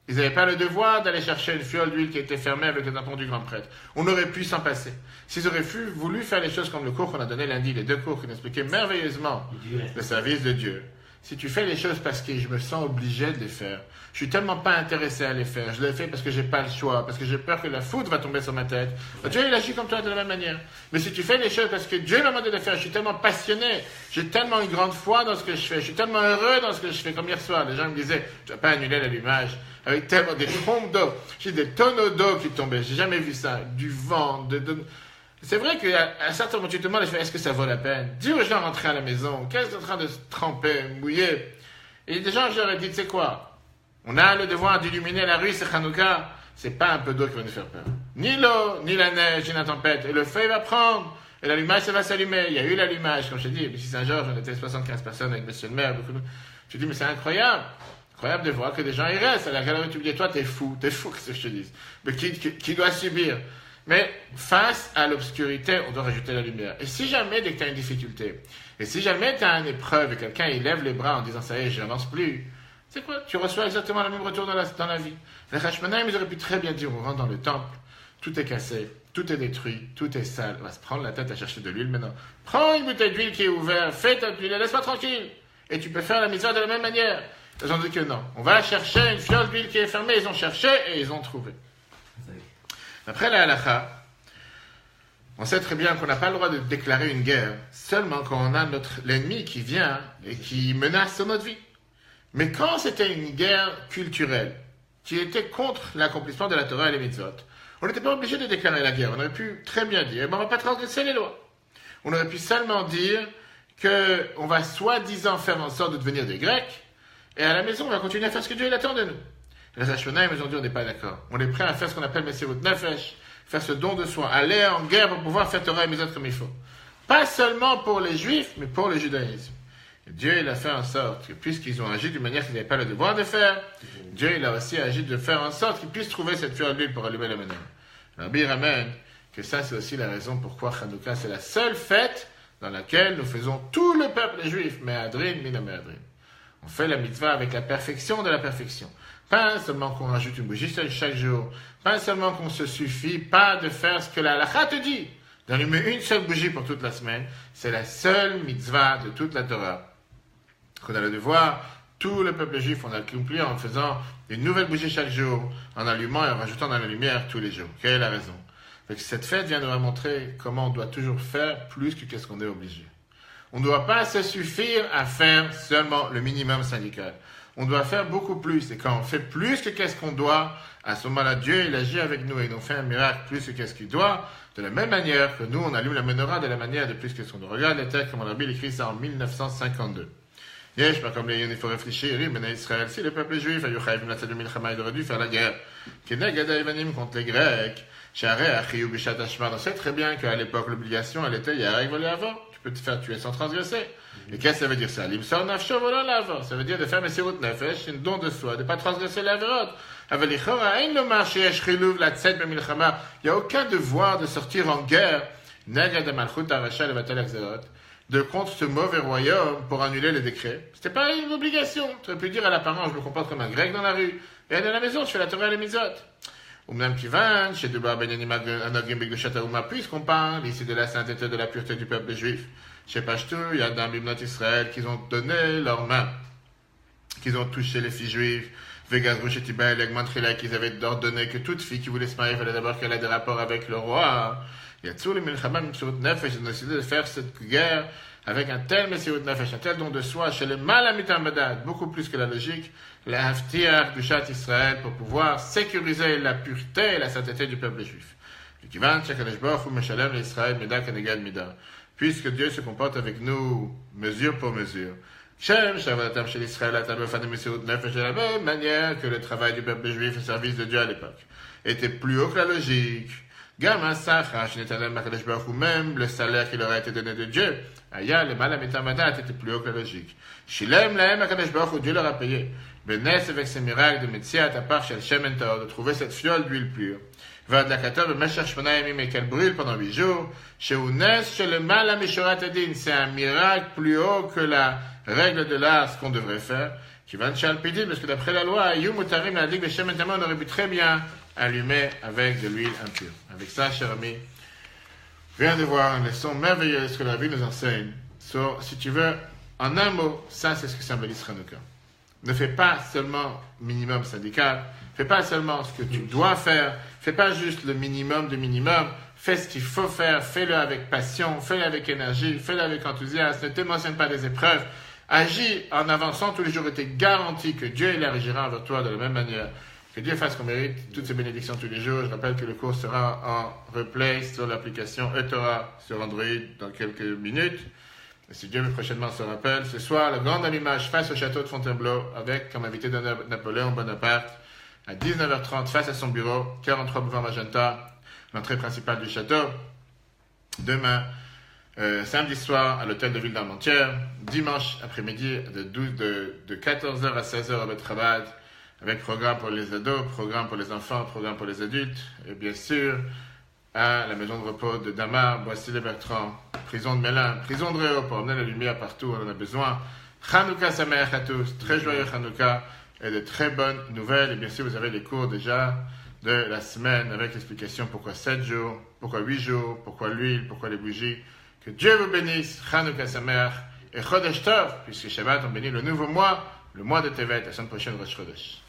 Ils n'avaient pas le devoir d'aller chercher une fiole d'huile qui était fermée avec le tampon du grand prêtre. On aurait pu s'en passer. S'ils auraient voulu faire les choses comme le cours qu'on a donné lundi, les 2 cours qui nous expliquaient merveilleusement le service de Dieu. Si tu fais les choses parce que je me sens obligé de les faire, je suis tellement pas intéressé à les faire, je les fais parce que j'ai pas le choix, parce que j'ai peur que la foudre va tomber sur ma tête. Dieu, il agit comme toi de la même manière. Mais si tu fais les choses parce que Dieu m'a demandé de les faire, je suis tellement passionné, j'ai tellement une grande foi dans ce que je fais, je suis tellement heureux dans ce que je fais. Comme hier soir, les gens me disaient, tu vas pas annuler l'allumage, avec tellement des trompes d'eau, j'ai des tonneaux d'eau qui tombaient, j'ai jamais vu ça, du vent, C'est vrai qu'à un certain moment, tu te demandes, est-ce que ça vaut la peine? Dis aux gens rentrer à la maison, qu'est-ce qu'ils sont en train de se tremper, mouiller? Et des gens, je leur ai dit, tu sais quoi? On a le devoir d'illuminer la rue, c'est Hanouka. C'est pas un peu d'eau qui va nous faire peur. Ni l'eau, ni la neige, ni la tempête. Et le feu, il va prendre. Et l'allumage, ça va s'allumer. Il y a eu l'allumage, comme je t'ai dit. Ici Saint-Georges, on était 75 personnes avec monsieur le maire. Je dis, mais c'est incroyable. Incroyable de voir que des gens y restent. À la galerie, tu me dis, toi, t'es fou, qu'est-ce que je te dis? Mais qui doit subir? Mais face à l'obscurité, on doit rajouter la lumière. Et si jamais, dès que tu as une difficulté, et si jamais tu as une épreuve et quelqu'un il lève les bras en disant ça y est, je n'avance plus, c'est quoi? Tu reçois exactement le même retour dans la vie. Les Hashmonaïm, ils auraient pu très bien dire, on rentre dans le temple, tout est cassé, tout est détruit, tout est sale, on va se prendre la tête à chercher de l'huile maintenant. Prends une bouteille d'huile qui est ouverte, fais ta huile, laisse-moi tranquille. Et tu peux faire la mitzvah de la même manière. Ils ont dit que non. On va chercher une fiole d'huile qui est fermée, ils ont cherché et ils ont trouvé. Après la halakha, on sait très bien qu'on n'a pas le droit de déclarer une guerre seulement quand on a l'ennemi qui vient et qui menace notre vie. Mais quand c'était une guerre culturelle qui était contre l'accomplissement de la Torah et les mitzvot, on n'était pas obligé de déclarer la guerre. On aurait pu très bien dire, on ne va pas transgresser les lois. On aurait pu seulement dire qu'on va soi-disant faire en sorte de devenir des Grecs et à la maison on va continuer à faire ce que Dieu attend de nous. Les Hashmonaïm, ils ont dit, on n'est pas d'accord. On est prêt à faire ce qu'on appelle Messirut Nefesh, faire ce don de soi, aller en guerre pour pouvoir faire Torah et Mitzvot comme il faut. Pas seulement pour les Juifs, mais pour le judaïsme. Et Dieu, il a fait en sorte que, puisqu'ils ont agi d'une manière qu'ils n'avaient pas le devoir de faire, Dieu, il a aussi agi de faire en sorte qu'ils puissent trouver cette fiole d'huile pour allumer la menace. Rabbi ramène que ça, c'est aussi la raison pourquoi Hanouka, c'est la seule fête dans laquelle nous faisons tout le peuple juif, Me'adrin, Mina Me'adrin. On fait la mitzvah avec la perfection de la perfection. Pas seulement qu'on rajoute une bougie chaque jour, pas seulement qu'on se suffit pas de faire ce que la halakha te dit, d'allumer une seule bougie pour toute la semaine. C'est la seule mitzvah de toute la Torah qu'on a le devoir. Tout le peuple juif, on a accompli en faisant une nouvelle bougie chaque jour, en allumant et en rajoutant dans la lumière tous les jours. Quelle est la raison? Donc, cette fête vient nous montrer comment on doit toujours faire plus que qu'est-ce qu'on est obligé. On ne doit pas se suffire à faire seulement le minimum syndical. On doit faire beaucoup plus. Et quand on fait plus que qu'est-ce qu'on doit, à ce moment-là, Dieu, il agit avec nous et il nous fait un miracle plus que qu'est-ce qu'il doit. De la même manière que nous, on allume la menorah de la manière de plus que ce qu'on doit. Regarde les textes, comme on a bien écrit ça en 1952. Yesh, pas comme il faut réfléchir, mais Israël, si le peuple juif, il aurait dû faire la guerre. Contre les Grecs. On sait très bien qu'à l'époque, l'obligation, elle était, il y a un règle avant. Tu peux te faire tuer sans transgresser. Et qu'est-ce que ça veut dire ça? L'imsor nafsho v'lo la'avor. Ça veut dire de faire mesirut nefesh, une don de soi, de ne pas transgresser la verrote. Il n'y a aucun devoir de sortir en guerre de contre ce mauvais royaume pour annuler les décrets. C'était pas une obligation. Tu aurais pu dire à l'apparence, je me comporte comme un grec dans la rue. Et à la maison, je fais la Torah et les mitzvot. Puisqu'on parle ici de la sainteté, de la pureté du peuple juif. Chez Pashtu, il y a dans l'hymne Israël qui ont donné leurs mains, qu'ils ont touché les filles juives. Vegas Rochetiba et qu'ils avaient ordonné que toute fille qui voulait se marier fallait d'abord qu'elle ait des rapports avec le roi. Il y a tous les Milchamam sur Nefesh, ils ont décidé de faire cette guerre avec un tel Messirut Nefesh, un tel don de soi, chez les Malamitambadat, beaucoup plus que la logique, la Haftiar du Chat Israël, pour pouvoir sécuriser la pureté et la sainteté du peuple juif. Puisque Dieu se comporte avec nous mesure pour mesure. De la même manière que le travail du peuple juif au service de Dieu à l'époque était plus haut que la logique. Ou même le salaire qui leur a été donné de Dieu. Aya, le Malamita était plus haut que la logique. Shilem laem Akadosh Baruch Hu, Dieu leur a payé. Benes avec ses miracles de Metziat à part chez Shemen Tahor, de trouver cette fiole d'huile pure. Vadlakator, le Meshach Shmona Yamim, et qu'elle brûle pendant 8 jours. Chez Ounes, chez le Malamishorat Adin, c'est un miracle plus haut que la règle de l'art, ce qu'on devrait faire. Qui va de Pidin, parce que d'après la loi, Yom Utarim, la Ligue de Shemen Tahor, on aurait pu très bien allumer avec de l'huile impure. Avec ça, cher ami, viens de voir une leçon merveilleuse que la vie nous enseigne. Si tu veux, en un mot, ça c'est ce que symbolise Hanouka. Ne fais pas seulement minimum syndical, fais pas seulement ce que tu dois faire, fais pas juste le minimum du minimum, fais ce qu'il faut faire, fais-le avec passion, fais-le avec énergie, fais-le avec enthousiasme, ne t'émotionne pas des épreuves, agis en avançant tous les jours et t'es garanti que Dieu élargira envers toi de la même manière. Que Dieu fasse qu'on mérite toutes ces bénédictions tous les jours. Je rappelle que le cours sera en replay sur l'application eTorah sur Android dans quelques minutes. Et si Dieu prochainement se rappelle, ce soir, le grand allumage face au château de Fontainebleau avec comme invité de Napoléon Bonaparte à 19h30 face à son bureau, 43 boulevard Magenta, l'entrée principale du château. Demain, samedi soir à l'hôtel de ville d'Armentières. Dimanche après-midi de 14h à 16h à Betrabad. Avec programme pour les ados, programme pour les enfants, programme pour les adultes, et bien sûr, à la maison de repos de Damar, Boissy-les-Bertrand, prison de Mélin, prison de Réau, pour emmener la lumière partout où on en a besoin. Chanukah Sameach à tous, très joyeux Chanukah, et de très bonnes nouvelles. Et bien sûr, vous avez les cours déjà de la semaine avec l'explication pourquoi 7 jours, pourquoi 8 jours, pourquoi l'huile, pourquoi les bougies. Que Dieu vous bénisse, Chanukah Sameach, et Chodesh Tov, puisque Shabbat, on bénit le nouveau mois, le mois de Tevet, la semaine prochaine, Rosh Chodesh.